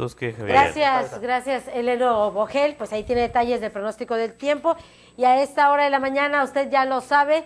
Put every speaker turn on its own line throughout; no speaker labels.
Entonces, ¿qué, Javier?
Gracias, Eleno Bogel. Pues ahí tiene detalles del pronóstico del tiempo. Y a esta hora de la mañana, usted ya lo sabe,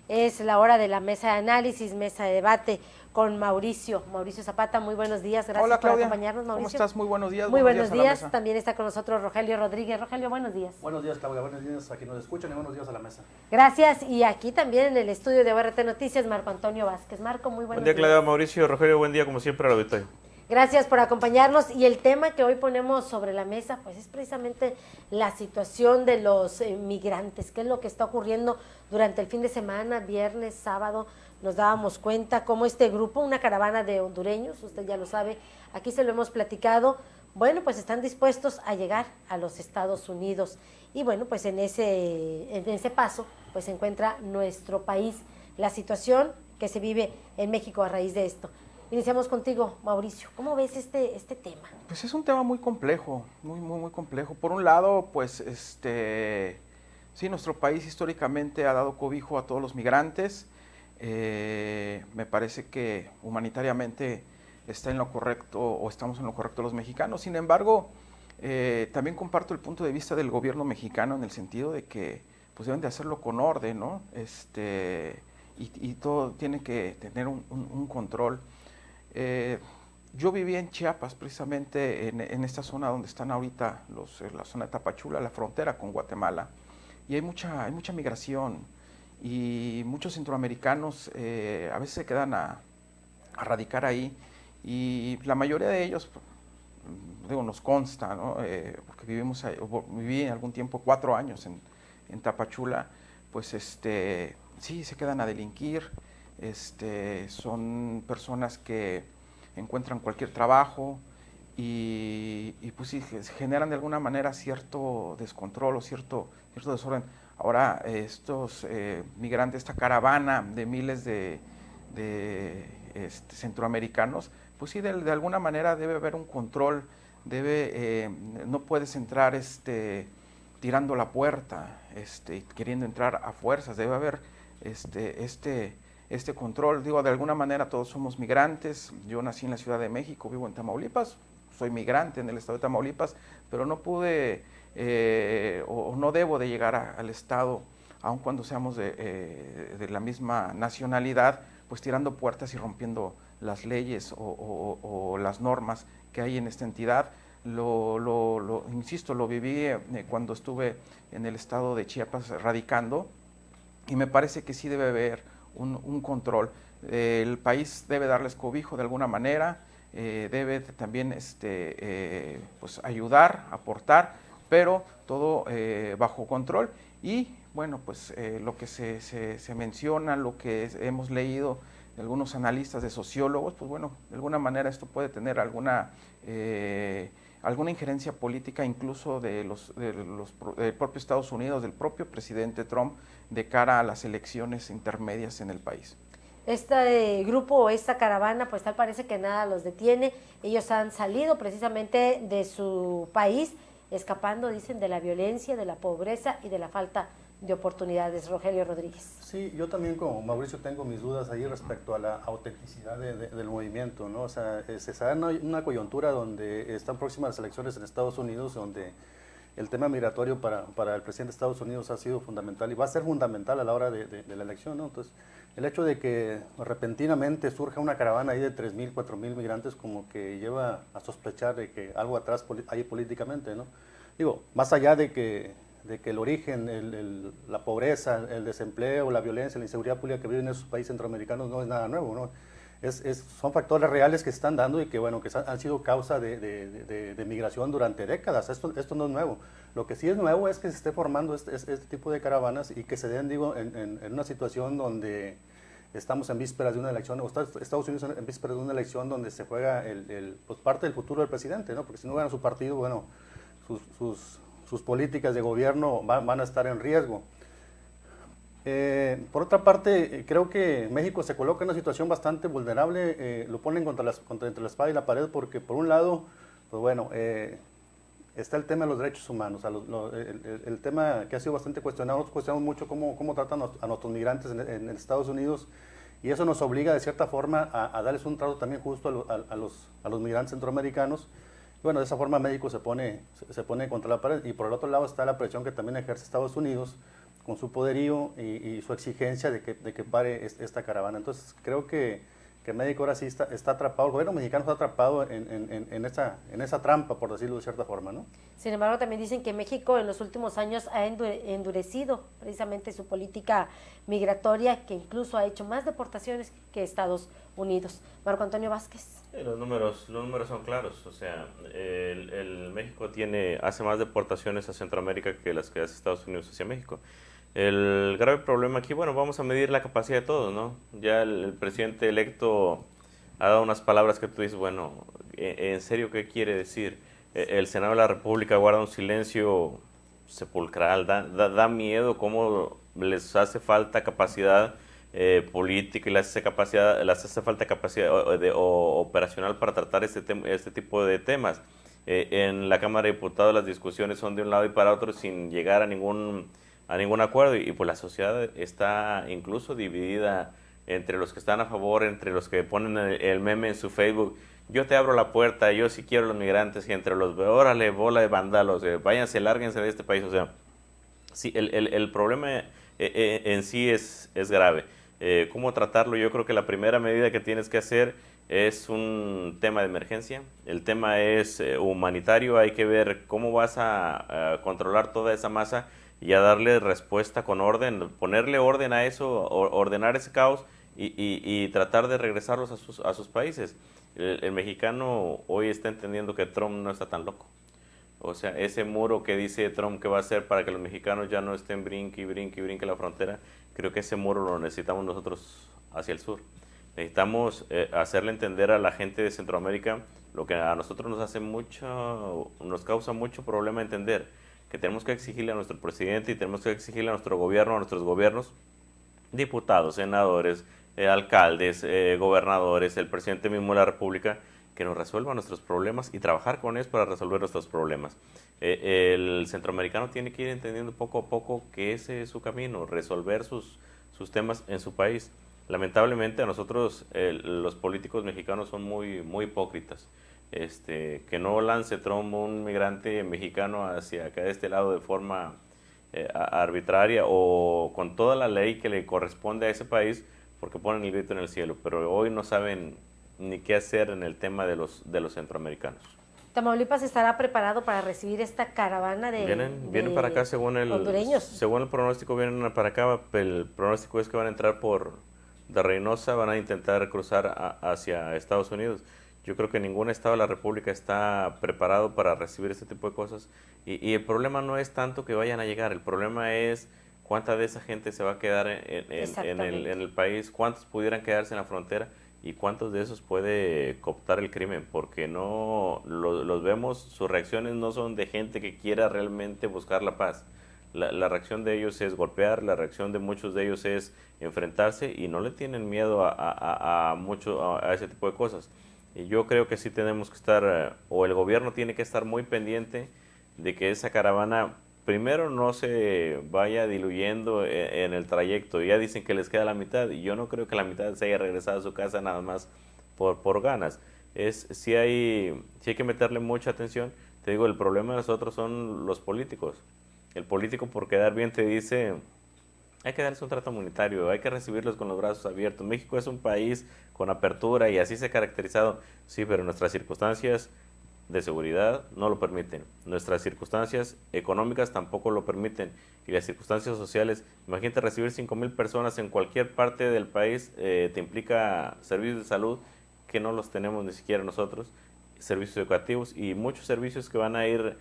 es la hora de la mesa de análisis, mesa de debate con Mauricio Zapata. Muy buenos días, gracias.
Hola, Claudia.
Por acompañarnos, Mauricio.
¿Cómo estás? Muy buenos días.
Muy buenos días. También está con nosotros Rogelio Rodríguez. Rogelio, buenos días.
Buenos días, Claudia. Buenos días a quienes nos escuchan y buenos días a la mesa.
Gracias. Y aquí también en el estudio de ORT Noticias, Marco Antonio Vázquez. Marco, muy buenos días.
Buen día, Claudia, Mauricio, Rogelio, buen día como siempre al auditorio.
Gracias por acompañarnos, y el tema que hoy ponemos sobre la mesa pues es precisamente la situación de los migrantes, qué es lo que está ocurriendo durante el fin de semana, viernes, sábado. Nos dábamos cuenta cómo este grupo, una caravana de hondureños, usted ya lo sabe, aquí se lo hemos platicado, bueno, pues están dispuestos a llegar a los Estados Unidos, y bueno, pues en ese paso pues se encuentra nuestro país, la situación que se vive en México a raíz de esto. Iniciamos contigo, Mauricio. ¿Cómo ves este tema?
Pues es un tema muy complejo, muy complejo. Por un lado, pues, sí, nuestro país históricamente ha dado cobijo a todos los migrantes. Me parece que humanitariamente está en lo correcto, o estamos en lo correcto los mexicanos. Sin embargo, también comparto el punto de vista del gobierno mexicano en el sentido de que, pues, deben de hacerlo con orden, ¿no? Y todo tiene que tener un control. Yo viví en Chiapas, precisamente en esta zona donde están ahorita la zona de Tapachula, la frontera con Guatemala, y hay mucha migración, y muchos centroamericanos a veces se quedan a radicar ahí, y la mayoría de ellos, digo, nos consta, ¿no? Porque viví en algún tiempo 4 años en Tapachula, pues sí, se quedan a delinquir. Son personas que encuentran cualquier trabajo y pues sí, generan de alguna manera cierto descontrol o cierto desorden. Ahora estos migrantes, esta caravana de miles de centroamericanos, pues sí, de alguna manera debe haber un control, no puedes entrar tirando la puerta, queriendo entrar a fuerzas, debe haber este control. Digo, de alguna manera todos somos migrantes. Yo nací en la Ciudad de México, vivo en Tamaulipas, soy migrante en el estado de Tamaulipas, pero no pude o no debo de llegar al estado, aun cuando seamos de la misma nacionalidad, pues tirando puertas y rompiendo las leyes o las normas que hay en esta entidad. Insisto, lo viví cuando estuve en el estado de Chiapas radicando, y me parece que sí debe haber un control. El país debe darles cobijo de alguna manera, debe también pues ayudar, aportar, pero todo bajo control. Y bueno, pues lo que se menciona, lo que hemos leído de algunos analistas, de sociólogos, pues bueno, de alguna manera esto puede tener alguna injerencia política, incluso del propio Estados Unidos, del propio presidente Trump, de cara a las elecciones intermedias en el país.
Este grupo o esta caravana, pues tal parece que nada los detiene. Ellos han salido precisamente de su país, escapando, dicen, de la violencia, de la pobreza y de la falta de oportunidades. Rogelio Rodríguez.
Sí, yo también, como Mauricio, tengo mis dudas ahí respecto a la autenticidad del movimiento, ¿no? O sea, se da una coyuntura donde están próximas las elecciones en Estados Unidos, donde el tema migratorio para el presidente de Estados Unidos ha sido fundamental y va a ser fundamental a la hora de la elección, ¿no? Entonces, el hecho de que repentinamente surja una caravana ahí de 3.000, 4.000 migrantes, como que lleva a sospechar de que algo atrás hay políticamente, ¿no? Digo, más allá de que el origen, la pobreza, el desempleo, la violencia, la inseguridad pública que viven en esos países centroamericanos no es nada nuevo, ¿no? Son factores reales que se están dando y que, bueno, que han sido causa de migración durante décadas. Esto no es nuevo. Lo que sí es nuevo es que se esté formando este tipo de caravanas y que se den, digo, en una situación donde estamos en vísperas de una elección, o Estados Unidos en vísperas de una elección donde se juega pues parte del futuro del presidente, ¿no? Porque si no gana su partido, bueno, sus políticas de gobierno van a estar en riesgo. Por otra parte, creo que México se coloca en una situación bastante vulnerable, lo ponen entre la espada y la pared, porque por un lado, pues bueno, está el tema de los derechos humanos, el tema que ha sido bastante cuestionado. Nosotros cuestionamos mucho cómo tratan a nuestros migrantes en Estados Unidos, y eso nos obliga de cierta forma a darles un trato también justo a los migrantes centroamericanos. Bueno, de esa forma México se pone contra la pared, y por el otro lado está la presión que también ejerce Estados Unidos con su poderío y su exigencia de que pare esta caravana. Entonces creo que México ahora sí está atrapado, el gobierno mexicano está atrapado en esa trampa, por decirlo de cierta forma, ¿no?
Sin embargo, también dicen que México en los últimos años ha endurecido precisamente su política migratoria, que incluso ha hecho más deportaciones que Estados Unidos. Marco Antonio Vázquez.
Los números son claros. O sea, el México hace más deportaciones a Centroamérica que las que hace Estados Unidos hacia México. El grave problema aquí, bueno, vamos a medir la capacidad de todos, ¿no? Ya el presidente electo ha dado unas palabras que tú dices, bueno, ¿en serio qué quiere decir? El Senado de la República guarda un silencio sepulcral, da miedo cómo les hace falta capacidad política y les hace falta capacidad operacional para tratar este tipo de temas. En la Cámara de Diputados las discusiones son de un lado y para otro sin llegar a ningún acuerdo, y pues la sociedad está incluso dividida entre los que están a favor, entre los que ponen el meme en su Facebook, yo te abro la puerta, yo sí quiero los migrantes, y entre los, órale, bola de vándalos, váyanse, lárguense de este país. O sea, sí, el problema en sí es grave. ¿Cómo tratarlo? Yo creo que la primera medida que tienes que hacer es un tema de emergencia. El tema es humanitario, hay que ver cómo vas a controlar toda esa masa y a darle respuesta con orden, ponerle orden a eso, ordenar ese caos y tratar de regresarlos a sus países. El mexicano hoy está entendiendo que Trump no está tan loco. O sea, ese muro que dice Trump que va a hacer para que los mexicanos ya no estén brinque la frontera, creo que ese muro lo necesitamos nosotros hacia el sur. Necesitamos hacerle entender a la gente de Centroamérica lo que a nosotros nos causa mucho problema entender, que tenemos que exigirle a nuestro presidente y tenemos que exigirle a nuestro gobierno, a nuestros gobiernos, diputados, senadores, alcaldes, gobernadores, el presidente mismo de la República, que nos resuelva nuestros problemas y trabajar con ellos para resolver nuestros problemas. El centroamericano tiene que ir entendiendo poco a poco que ese es su camino, resolver sus temas en su país. Lamentablemente a nosotros los políticos mexicanos son muy hipócritas. Que no lance Trump un migrante mexicano hacia acá de este lado de forma arbitraria o con toda la ley que le corresponde a ese país, porque ponen el grito en el cielo, pero hoy no saben ni qué hacer en el tema de los centroamericanos.
¿Tamaulipas estará preparado para recibir esta caravana de
Vienen para acá
hondureños?
Según el pronóstico, vienen para acá. El pronóstico es que van a entrar de Reynosa, van a intentar cruzar hacia Estados Unidos. Yo creo que ningún estado de la República está preparado para recibir este tipo de cosas. Y el problema no es tanto que vayan a llegar, el problema es cuánta de esa gente se va a quedar en el país, cuántos pudieran quedarse en la frontera y cuántos de esos puede cooptar el crimen, porque no los vemos, sus reacciones no son de gente que quiera realmente buscar la paz. La reacción de ellos es golpear, la reacción de muchos de ellos es enfrentarse y no le tienen miedo a ese tipo de cosas. Y yo creo que sí tenemos que estar, o el gobierno tiene que estar muy pendiente de que esa caravana primero no se vaya diluyendo en el trayecto. Ya dicen que les queda la mitad y yo no creo que la mitad se haya regresado a su casa nada más por ganas. Sí hay que meterle mucha atención. Te digo, el problema de nosotros son los políticos. El político por quedar bien te dice, hay que darles un trato humanitario, hay que recibirlos con los brazos abiertos. México es un país con apertura y así se ha caracterizado. Sí, pero nuestras circunstancias de seguridad no lo permiten. Nuestras circunstancias económicas tampoco lo permiten. Y las circunstancias sociales, imagínate recibir 5,000 personas en cualquier parte del país, te implica servicios de salud que no los tenemos ni siquiera nosotros, servicios educativos y muchos servicios que van a ir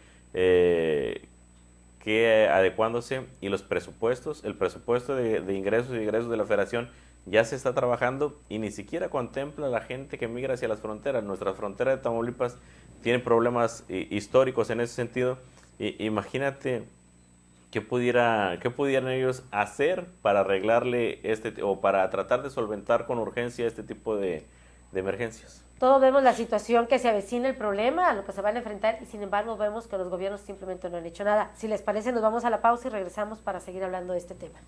adecuándose, y los presupuestos, el presupuesto de ingresos y egresos de la Federación ya se está trabajando y ni siquiera contempla a la gente que migra hacia las fronteras. Nuestra frontera de Tamaulipas tiene problemas históricos en ese sentido. Imagínate qué pudieran ellos hacer para arreglarle o para tratar de solventar con urgencia este tipo de emergencias.
Todos vemos la situación que se avecina, el problema a lo que se van a enfrentar, y sin embargo vemos que los gobiernos simplemente no han hecho nada. Si les parece, nos vamos a la pausa y regresamos para seguir hablando de este tema.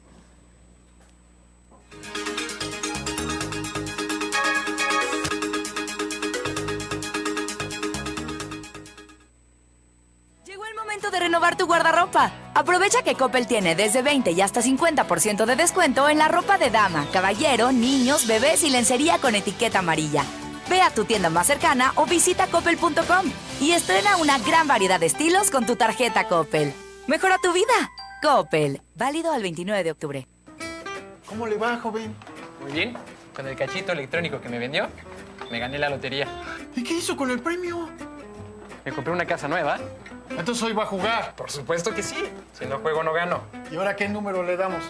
momento de renovar tu guardarropa. Aprovecha que Coppel tiene desde 20 y hasta 50% de descuento en la ropa de dama, caballero, niños, bebés y lencería con etiqueta amarilla. Ve a tu tienda más cercana o visita coppel.com y estrena una gran variedad de estilos con tu tarjeta Coppel. Mejora tu vida. Coppel. Válido al 29 de octubre.
¿Cómo le va, joven?
Muy bien. Con el cachito electrónico que me vendió, me gané la lotería.
¿Y qué hizo con el premio?
Me compré una casa nueva.
Entonces hoy va a jugar.
Por supuesto que sí. Si no juego, no gano.
¿Y ahora qué número le damos?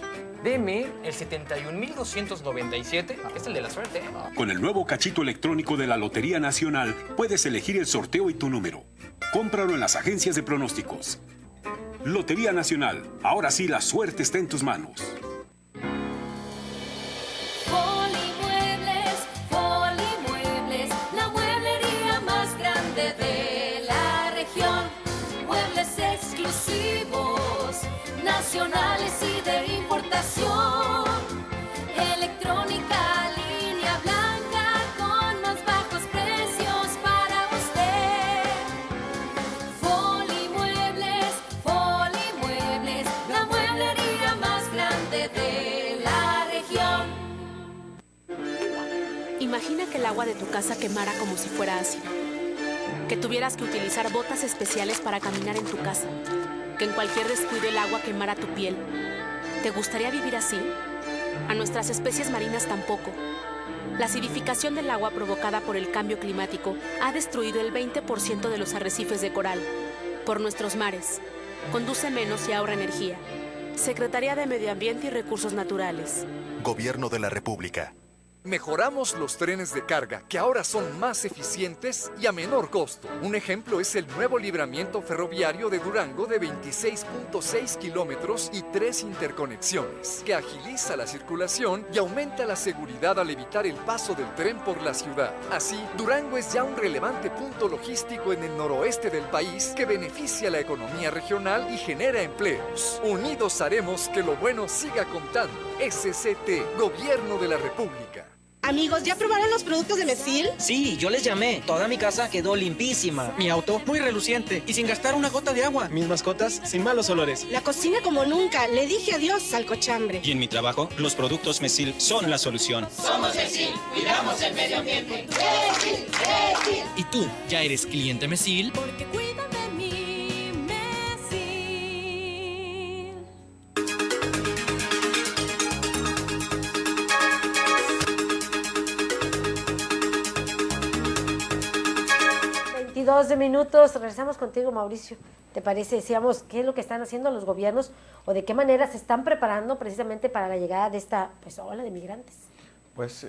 Deme el 71,297. Es el de la suerte, ¿eh?
Con el nuevo cachito electrónico de la Lotería Nacional, puedes elegir el sorteo y tu número. Cómpralo en las agencias de pronósticos. Lotería Nacional. Ahora sí, la suerte está en tus manos.
Polimuebles, la mueblería más grande de la región. Muebles exclusivos, nacionales y de importación. Electrónica, línea blanca, con más bajos precios para usted. Polimuebles, la mueblería más grande de la región.
Imagina que el agua de tu casa quemara como si fuera ácido. Que tuvieras que utilizar botas especiales para caminar en tu casa. Que en cualquier descuido el agua quemara tu piel. ¿Te gustaría vivir así? A nuestras especies marinas tampoco. La acidificación del agua provocada por el cambio climático ha destruido el 20% de los arrecifes de coral. Por nuestros mares. Conduce menos y ahorra energía. Secretaría de Medio Ambiente y Recursos Naturales.
Gobierno de la República.
Mejoramos los trenes de carga, que ahora son más eficientes y a menor costo. Un ejemplo es el nuevo libramiento ferroviario de Durango de 26.6 kilómetros y 3 interconexiones, que agiliza la circulación y aumenta la seguridad al evitar el paso del tren por la ciudad. Así, Durango es ya un relevante punto logístico en el noroeste del país que beneficia la economía regional y genera empleos. Unidos haremos que lo bueno siga contando. SCT, Gobierno de la República.
Amigos, ¿ya probaron los productos de Mesil?
Sí, yo les llamé. Toda mi casa quedó limpísima. Mi auto muy reluciente y sin gastar una gota de agua. Mis mascotas sin malos olores.
La cocina como nunca. Le dije adiós al cochambre.
Y en mi trabajo, los productos Mesil son la solución.
Somos Mesil, cuidamos el medio ambiente. Mesil.
¿Y tú, ya eres cliente Mesil?
Porque cuidan de mí, Mesil.
22 minutos, regresamos contigo, Mauricio. ¿Te parece? Decíamos, ¿qué es lo que están haciendo los gobiernos o de qué manera se están preparando precisamente para la llegada de esta ola de migrantes?
Pues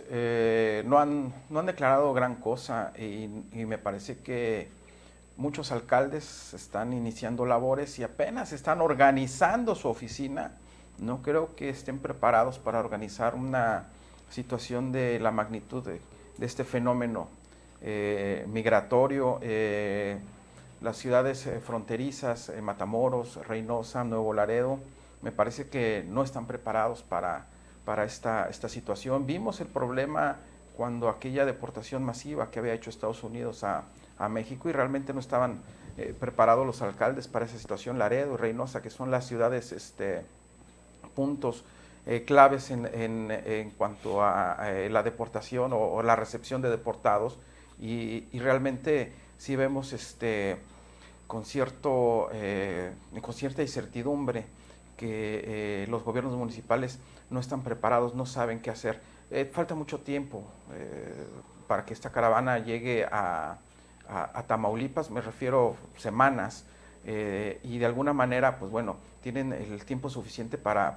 no han declarado gran cosa y me parece que muchos alcaldes están iniciando labores y apenas están organizando su oficina. No creo que estén preparados para organizar una situación de la magnitud de este fenómeno migratorio. Las ciudades fronterizas, Matamoros, Reynosa, Nuevo Laredo, me parece que no están preparados para esta situación. Vimos el problema cuando aquella deportación masiva que había hecho Estados Unidos a México y realmente no estaban preparados los alcaldes para esa situación. Laredo y Reynosa, que son las ciudades puntos claves en cuanto a la deportación o la recepción de deportados y realmente sí vemos con cierta incertidumbre que los gobiernos municipales no están preparados, no saben qué hacer. Falta mucho tiempo para que esta caravana llegue a Tamaulipas, me refiero semanas, y de alguna manera, pues bueno, tienen el tiempo suficiente para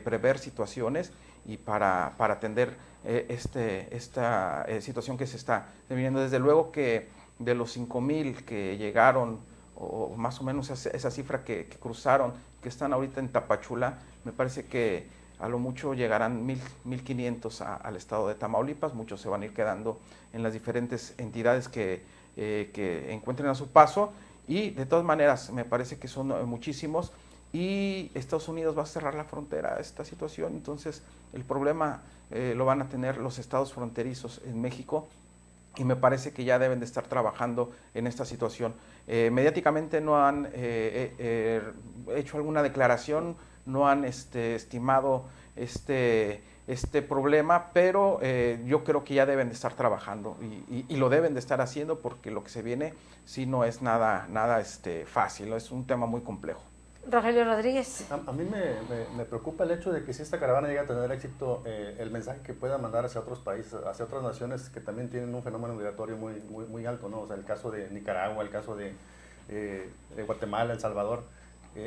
prever situaciones y para atender esta situación que se está viviendo. Desde luego que de los 5,000 que llegaron, o más o menos esa cifra que cruzaron, que están ahorita en Tapachula, me parece que a lo mucho llegarán 1,500 al estado de Tamaulipas. Muchos se van a ir quedando en las diferentes entidades que encuentren a su paso, y de todas maneras me parece que son muchísimos, y Estados Unidos va a cerrar la frontera a esta situación. Entonces el problema lo van a tener los estados fronterizos en México, y me parece que ya deben de estar trabajando en esta situación. Mediáticamente no han hecho alguna declaración, no han estimado este problema, pero yo creo que ya deben de estar trabajando y lo deben de estar haciendo, porque lo que se viene sí no es nada fácil, es un tema muy complejo.
Rogelio Rodríguez.
A mí me preocupa el hecho de que si esta caravana llega a tener éxito, el mensaje que pueda mandar hacia otros países, hacia otras naciones que también tienen un fenómeno migratorio muy alto, ¿no? O sea, el caso de Nicaragua, el caso de Guatemala, El Salvador,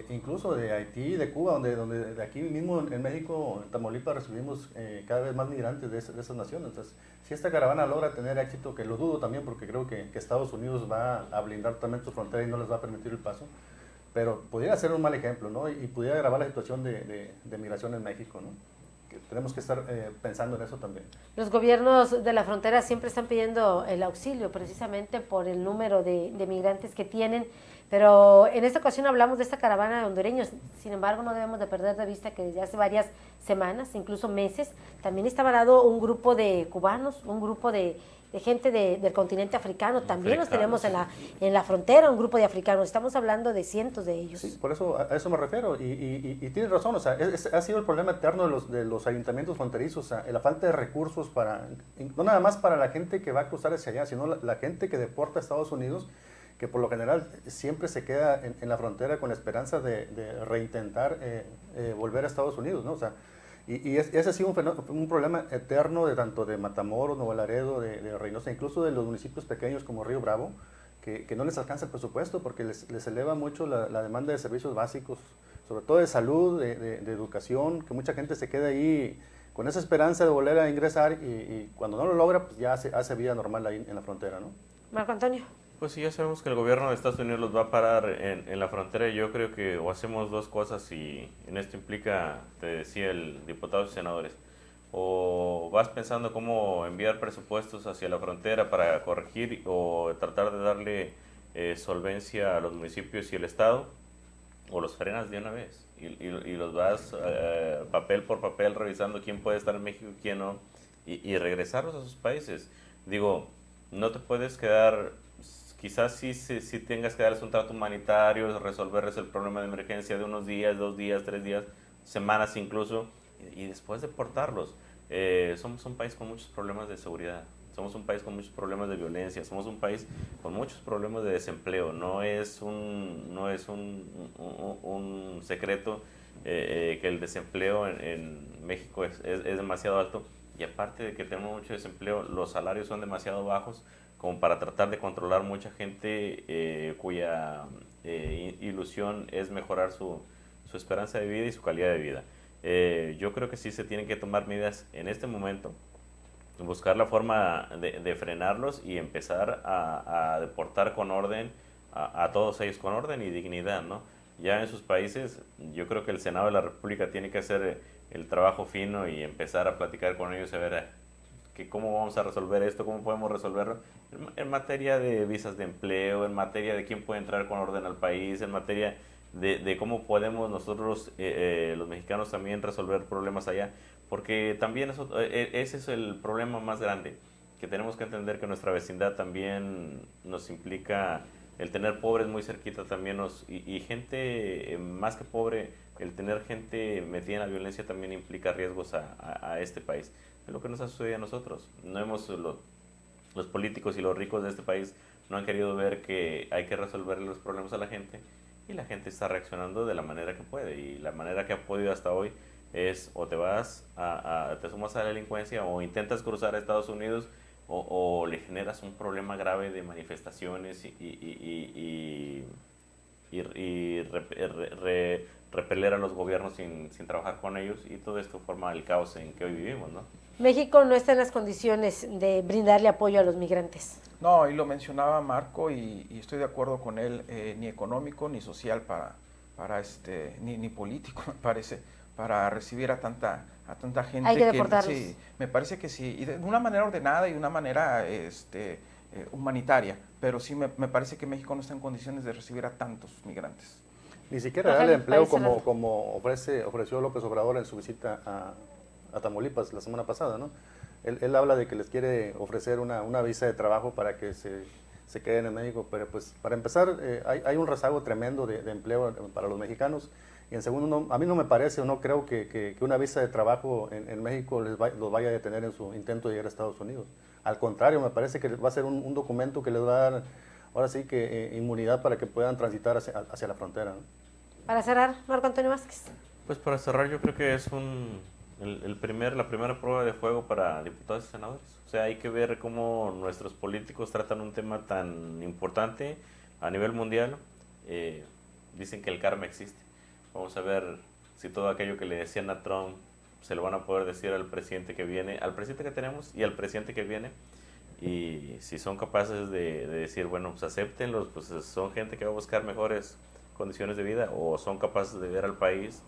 incluso de Haití, de Cuba, donde de aquí mismo en México, en Tamaulipas, recibimos cada vez más migrantes de esas naciones. Entonces, si esta caravana logra tener éxito, que lo dudo también, porque creo que Estados Unidos va a blindar también su frontera y no les va a permitir el paso, pero pudiera ser un mal ejemplo, ¿no? Y pudiera agravar la situación de migración en México, ¿no? Que tenemos que estar pensando en eso también.
Los gobiernos de la frontera siempre están pidiendo el auxilio, precisamente por el número de migrantes que tienen, pero en esta ocasión hablamos de esta caravana de hondureños. Sin embargo, no debemos de perder de vista que desde hace varias semanas, incluso meses, también está varado un grupo de cubanos, un grupo de gente del continente africano. También los tenemos en la frontera, un grupo de africanos. Estamos hablando de cientos de ellos.
Sí, por eso a eso me refiero. Y tienes razón, o sea, ha sido el problema eterno de los ayuntamientos fronterizos, o sea, la falta de recursos no nada más para la gente que va a cruzar hacia allá, sino la gente que deporta a Estados Unidos, que por lo general siempre se queda en la frontera con la esperanza de reintentar volver a Estados Unidos, ¿no? O sea, y ese ha sido un problema eterno tanto de Matamoros, Nuevo Laredo, de Reynosa, incluso de los municipios pequeños como Río Bravo, que no les alcanza el presupuesto porque les eleva mucho la demanda de servicios básicos, sobre todo de salud, de educación, que mucha gente se queda ahí con esa esperanza de volver a ingresar y cuando no lo logra, pues ya hace vida normal ahí en la frontera, ¿no?
Marco Antonio.
Pues sí, ya sabemos que el gobierno de Estados Unidos los va a parar en la frontera, y yo creo que o hacemos dos cosas, y en esto implica, te decía el diputados y senadores, o vas pensando cómo enviar presupuestos hacia la frontera para corregir o tratar de darle solvencia a los municipios y el Estado, o los frenas de una vez y los vas papel por papel revisando quién puede estar en México y quién no, y regresarlos a sus países. Digo, no te puedes quedar... Quizás sí tengas que darles un trato humanitario, resolverles el problema de emergencia de unos días, 2 días, 3 días, semanas incluso, y después deportarlos. Somos un país con muchos problemas de seguridad, somos un país con muchos problemas de violencia, somos un país con muchos problemas de desempleo. No es un secreto que el desempleo en México es demasiado alto, y aparte de que tenemos mucho desempleo, los salarios son demasiado bajos como para tratar de controlar mucha gente cuya ilusión es mejorar su esperanza de vida y su calidad de vida. Yo creo que sí se tienen que tomar medidas en este momento, buscar la forma de frenarlos y empezar a deportar con orden a todos ellos, con orden y dignidad, ¿no? Ya en sus países, yo creo que el Senado de la República tiene que hacer el trabajo fino y empezar a platicar con ellos, a ver cómo vamos a resolver esto, cómo podemos resolverlo en materia de visas de empleo, en materia de quién puede entrar con orden al país, en materia de cómo podemos nosotros, los mexicanos, también resolver problemas allá, porque también ese es el problema más grande, que tenemos que entender que nuestra vecindad también nos implica el tener pobres muy cerquita también y gente más que pobre, el tener gente metida en la violencia también implica riesgos a este país. Es lo que nos ha sucedido a nosotros. No hemos, los políticos y los ricos de este país no han querido ver que hay que resolver los problemas a la gente, y la gente está reaccionando de la manera que puede, y la manera que ha podido hasta hoy es o te vas te sumas a la delincuencia, o intentas cruzar a Estados Unidos, o le generas un problema grave de manifestaciones y repeler a los gobiernos sin trabajar con ellos, y todo esto forma el caos en que hoy vivimos, ¿no?
México no está en las condiciones de brindarle apoyo a los migrantes.
No, y lo mencionaba Marco, y estoy de acuerdo con él, ni económico ni social ni político, me parece, para recibir a tanta gente.
Hay que deportarlos.
Sí, me parece que sí, y de una manera ordenada y de una manera humanitaria, pero sí me parece que México no está en condiciones de recibir a tantos migrantes.
Ni siquiera darle empleo como ofreció López Obrador en su visita a Tamaulipas la semana pasada, ¿no? Él habla de que les quiere ofrecer una visa de trabajo para que se queden en México, pero pues para empezar hay un rezago tremendo de empleo para los mexicanos, y en segundo, a mí no me parece o no creo que una visa de trabajo en México los vaya a detener en su intento de llegar a Estados Unidos. Al contrario, me parece que va a ser un documento que les va a dar, ahora sí que inmunidad para que puedan transitar hacia la frontera, ¿no?
Para cerrar, Marco Antonio Vázquez.
Pues para cerrar, yo creo que es la primera prueba de fuego para diputados y senadores. O sea, hay que ver cómo nuestros políticos tratan un tema tan importante a nivel mundial. Dicen que el karma existe. Vamos a ver si todo aquello que le decían a Trump se lo van a poder decir al presidente que viene, al presidente que tenemos y al presidente que viene. Y si son capaces de decir, bueno, pues acéptenlos, pues son gente que va a buscar mejores condiciones de vida, o son capaces de ver al país,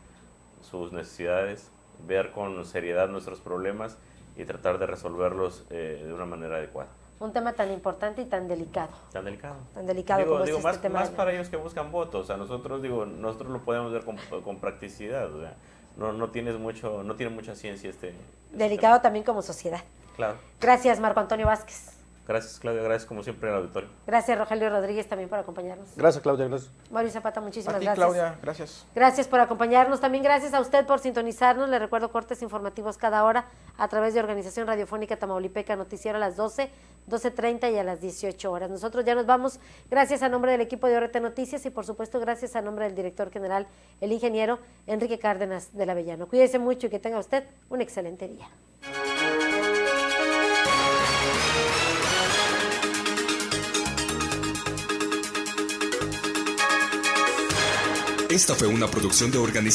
sus necesidades, ver con seriedad nuestros problemas y tratar de resolverlos de una manera adecuada.
Un tema tan importante y tan delicado.
Tan delicado.
Tan delicado como es
más,
este tema.
Más para ellos que buscan votos. A nosotros, nosotros lo podemos ver con practicidad. O sea, no tiene mucha ciencia
delicado tema. También como sociedad.
Claro.
Gracias, Marco Antonio Vázquez.
Gracias, Claudia. Gracias, como siempre, al auditorio.
Gracias, Rogelio Rodríguez, también por acompañarnos.
Gracias, Claudia. Gracias.
Mauricio Zapata, muchísimas
a ti,
gracias.
Claudia, gracias.
Gracias por acompañarnos. También gracias a usted por sintonizarnos. Le recuerdo cortes informativos cada hora a través de Organización Radiofónica Tamaulipeca, noticiero a las 12, 12:30 y a las 18 horas. Nosotros ya nos vamos. Gracias a nombre del equipo de ORT Noticias y, por supuesto, gracias a nombre del director general, el ingeniero Enrique Cárdenas del Avellano. Cuídese mucho y que tenga usted un excelente día.
Esta fue una producción de Organización